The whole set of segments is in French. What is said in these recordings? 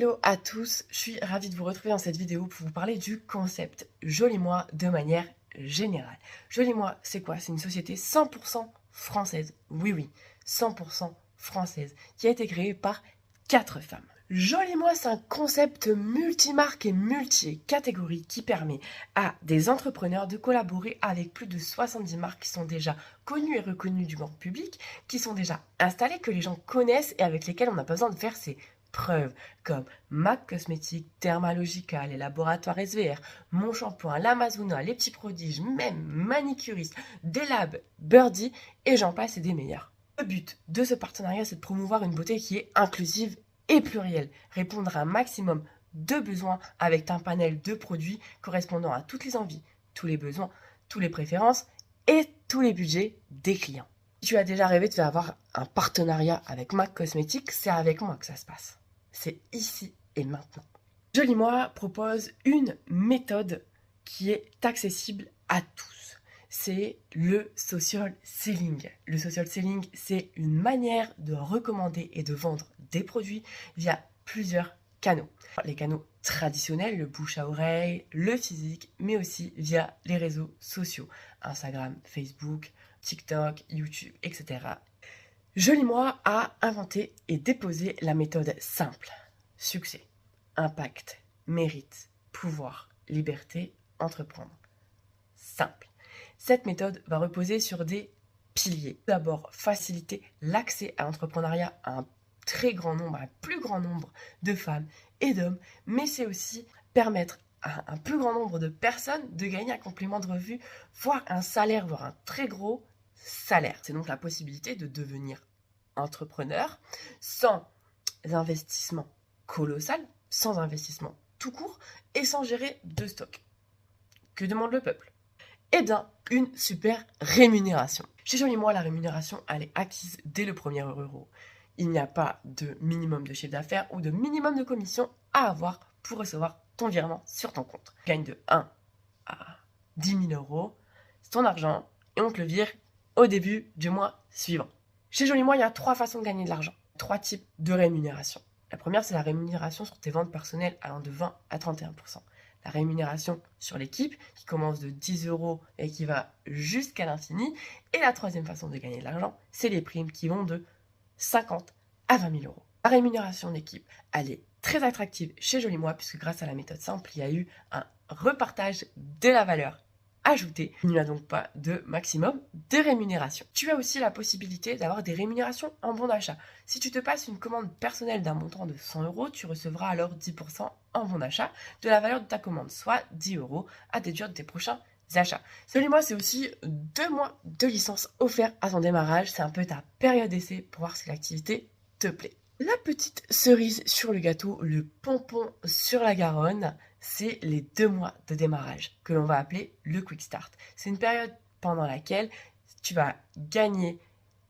Hello à tous, je suis ravie de vous retrouver dans cette vidéo pour vous parler du concept Joli Moi de manière générale. Joli Moi, c'est quoi? C'est une société 100% française, oui, 100% française, qui a été créée par 4 femmes. Joli Moi, c'est un concept multimarque et multi-catégorie qui permet à des entrepreneurs de collaborer avec plus de 70 marques qui sont déjà connues et reconnues du grand public, qui sont déjà installées, que les gens connaissent et avec lesquelles on n'a pas besoin de faire ses preuves, comme MAC Cosmétiques, Dermalogica, les laboratoires SVR, Mon Shampoing, l'Amazona, les petits prodiges, même Manicuriste, Delab, Birdie, et j'en passe et des meilleurs. Le but de ce partenariat, c'est de promouvoir une beauté qui est inclusive et plurielle, répondre à un maximum de besoins avec un panel de produits correspondant à toutes les envies, tous les besoins, toutes les préférences et tous les budgets des clients. Si tu as déjà rêvé de faire avoir un partenariat avec MAC Cosmétiques, c'est avec moi que ça se passe. C'est ici et maintenant. Joli Moi propose une méthode qui est accessible à tous. C'est le social selling. Le social selling, c'est une manière de recommander et de vendre des produits via plusieurs canaux. Les canaux traditionnels, le bouche à oreille, le physique, mais aussi via les réseaux sociaux, Instagram, Facebook, TikTok, YouTube, etc. Joli Moi a inventé et déposé la méthode simple. Succès, impact, mérite, pouvoir, liberté, entreprendre. Simple. Cette méthode va reposer sur des piliers. D'abord, faciliter l'accès à l'entrepreneuriat à un très grand nombre, à un plus grand nombre de femmes et d'hommes, mais c'est aussi permettre à un plus grand nombre de personnes de gagner un complément de revenu, voire un salaire, voire un très gros salaire. C'est donc la possibilité de devenir entrepreneur sans investissement colossal, sans investissement tout court et sans gérer de stock. Que demande le peuple? Eh bien, une super rémunération. Chez Joli Moi, la rémunération, elle est acquise dès le premier euro. Il n'y a pas de minimum de chiffre d'affaires ou de minimum de commission à avoir pour recevoir ton virement sur ton compte. Tu gagnes de 1 à 10 000 euros, c'est ton argent et on te le vire au début du mois suivant. Chez Joli Moi, il y a 3 façons de gagner de l'argent, 3 types de rémunération. La première, c'est la rémunération sur tes ventes personnelles allant de 20 à 31%. La rémunération sur l'équipe qui commence de 10 euros et qui va jusqu'à l'infini. Et la troisième façon de gagner de l'argent, c'est les primes qui vont de 50 à 20 000 euros. La rémunération d'équipe, elle est très attractive chez Joli Moi puisque grâce à la méthode simple, il y a eu un repartage de la valeur ajoutée. Il n'y a donc pas de maximum de rémunération. Tu as aussi la possibilité d'avoir des rémunérations en bon d'achat. Si tu te passes une commande personnelle d'un montant de 100 euros, tu recevras alors 10% en bon d'achat de la valeur de ta commande, soit 10 euros à déduire de tes prochains achats. Joli Moi, c'est aussi 2 mois de licence offerts à ton démarrage. C'est un peu ta période d'essai pour voir si l'activité te plaît. La petite cerise sur le gâteau, le pompon sur la Garonne, c'est les 2 mois de démarrage que l'on va appeler le Quick Start. C'est une période pendant laquelle tu vas gagner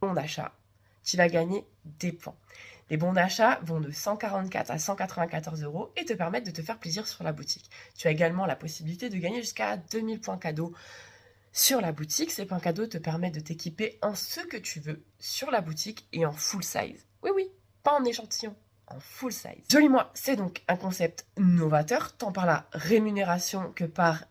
bon d'achat, tu vas gagner des points. Les bons d'achat vont de 144 à 194 euros et te permettent de te faire plaisir sur la boutique. Tu as également la possibilité de gagner jusqu'à 2000 points cadeaux sur la boutique. Ces points cadeaux te permettent de t'équiper en ce que tu veux sur la boutique et en full size. Oui, pas en échantillon, en full size. Joli Moi, c'est donc un concept novateur, tant par la rémunération que par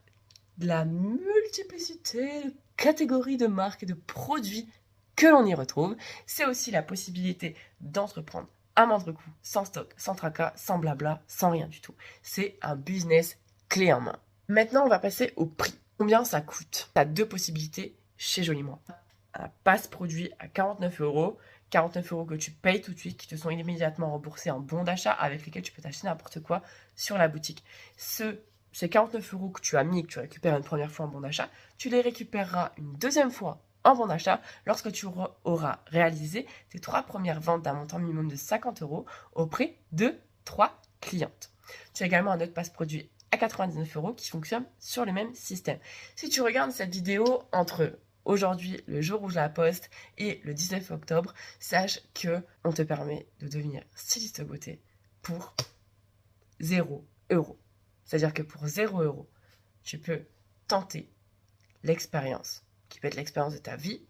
la multiplicité de catégories de marques et de produits que l'on y retrouve. C'est aussi la possibilité d'entreprendre à moindre coût, sans stock, sans tracas, sans blabla, sans rien du tout. C'est un business clé en main. Maintenant, on va passer au prix. Combien ça coûte? Tu as 2 possibilités chez Joli Moi. Un passe-produit à 49 euros. 49 euros que tu payes tout de suite, qui te sont immédiatement remboursés en bons d'achat avec lesquels tu peux t'acheter n'importe quoi sur la boutique. Ces 49 euros que tu as mis et que tu récupères une première fois en bon d'achat, tu les récupéreras une deuxième fois en bon d'achat lorsque tu auras réalisé tes 3 premières ventes d'un montant minimum de 50 euros auprès de 3 clientes. Tu as également un autre passe-produit à 99 euros qui fonctionne sur le même système. Si tu regardes cette vidéo entre aujourd'hui, le jour où je la poste, et le 19 octobre, sache que on te permet de devenir styliste beauté pour 0 euros. C'est-à-dire que pour 0 euros, tu peux tenter l'expérience, qui peut être l'expérience de ta vie,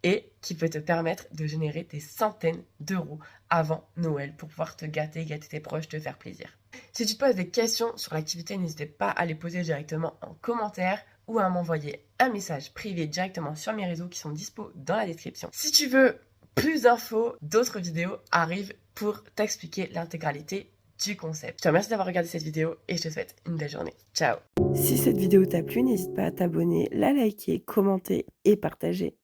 et qui peut te permettre de générer des centaines d'euros avant Noël pour pouvoir te gâter tes proches, te faire plaisir. Si tu te poses des questions sur l'activité, n'hésite pas à les poser directement en commentaire ou à m'envoyer un message privé directement sur mes réseaux qui sont dispo dans la description. Si tu veux plus d'infos, d'autres vidéos arrivent pour t'expliquer l'intégralité du concept. Je te remercie d'avoir regardé cette vidéo et je te souhaite une belle journée. Ciao! Si cette vidéo t'a plu, n'hésite pas à t'abonner, la liker, commenter et partager.